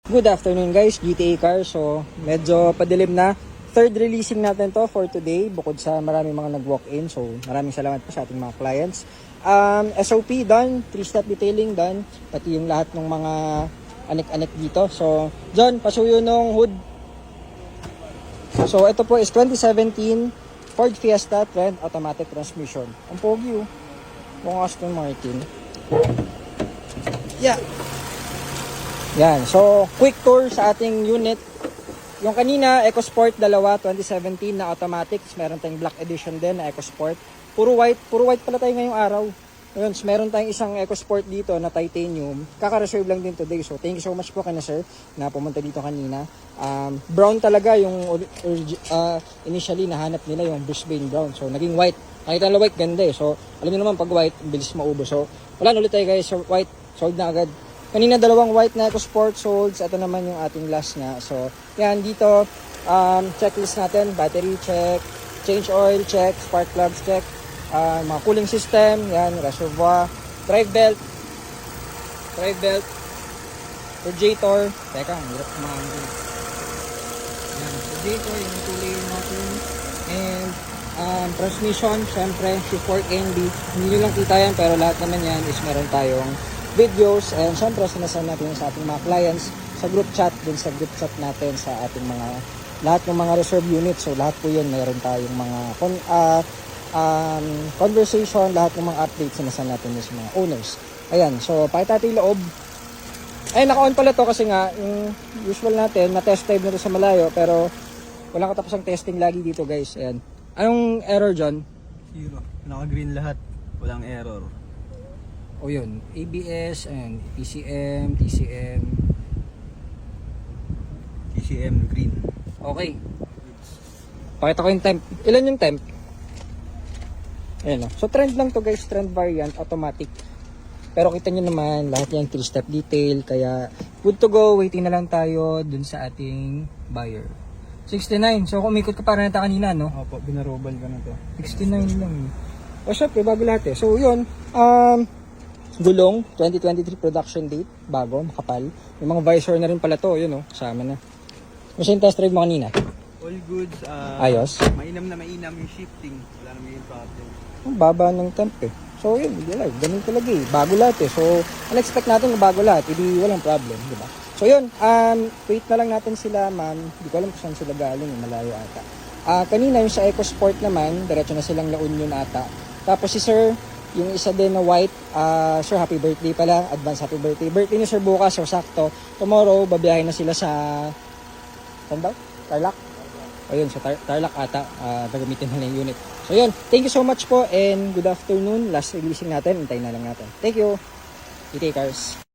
Good afternoon guys, GTA Cars. So medyo padilim na. Third releasing natin to for today bukod sa maraming mga nag-walk-in. So maraming salamat po sa ating mga clients. SOP done, 3-step detailing done, pati yung lahat ng mga anek-anek dito. So John, pasuyo nung hood. So ito po is 2017 Ford Fiesta Trend automatic transmission. Ang pogi oh. Kung Aston Martin. Yeah. Yan. So, quick tour sa ating unit. Yung kanina, EcoSport 2, 2017 na automatic. Meron tayong black edition din na EcoSport. Puro white pala tayo ngayong araw. Ngayon, meron tayong isang EcoSport dito na titanium. Kaka-reserve lang din today. So, thank you so much po kay na sir na pumunta dito kanina. Brown talaga yung initially nahanap nila yung Brisbane brown. So, naging white. Nakita nila white, ganda eh. So, alam niyo naman pag white, bilis maubos. So, wala na ulit tayo guys. So, white, sold na agad. Kanina dalawang white na EcoSport solds. Ito naman yung ating last nga. So, yan dito. Checklist natin. Battery check. Change oil check. Spark plugs check. Mga cooling system. Yan. Reservoir. Drive belt. Radiator. Teka, ang hirap kumain din. Yan. Radiator. Yung tuloy natin. And transmission. Syempre, shift NB. Hindi nyo lang kita yan. Pero lahat naman yan is meron tayong videos, and syempre sinasend natin sa ating mga clients sa group chat, din sa group chat natin sa ating mga lahat ng mga reserve units. So lahat po yun, mayroon tayong mga conversation, lahat ng mga updates sinasend natin sa mga owners. Ayan, so pakita natin yung loob. Ay, naka-on pala to kasi nga yung usual natin, na-test drive na to sa malayo pero walang katapusang testing lagi dito guys. Ayan. Anong error dyan? Zero. Naka-green lahat. Walang error. O yun, ABS and TCM green. Okay. Pakita ko yung temp. Ilan yung temp? Ayan o. So trend lang to guys, trend variant, automatic. Pero kita nyo naman, lahat yan 3-step detail. Kaya good to go, waiting na lang tayo dun sa ating buyer. 69. So kung umikot ka para nata kanina, no? Opo, binarobal ka na to. 69 lang eh. O syempre, bago lahat eh. So yun, gulong, 2023 production date, bago, makapal. Yung mga visor na rin pala to, yun o, kasama na. Kasi yung test drive mo kanina? All goods. Ayos? Mainam yung shifting. Wala naman yung problem. Ang baba ng temp eh. So yun, ganun talaga eh. Bago lahat eh. So, expect natin na bago lahat, hindi walang problem, di ba? So yun, wait na lang natin sila, ma'am. Hindi ko alam kung saan sila galing, malayo ata. Kanina yung sa EcoSport naman, diretso na silang La Union ata. Tapos si sir, yung isa din na white, sir, happy birthday pala, advance happy birthday. Birthday ni sir bukas, so sakto. Tomorrow, babiyahin na sila sa, saan daw? Tarlac? Ayun, sa Tarlac ata, gagamitin na yung unit. So yun, thank you so much po and good afternoon. Last releasing natin, hintayin na lang natin. Thank you. GTA Cars.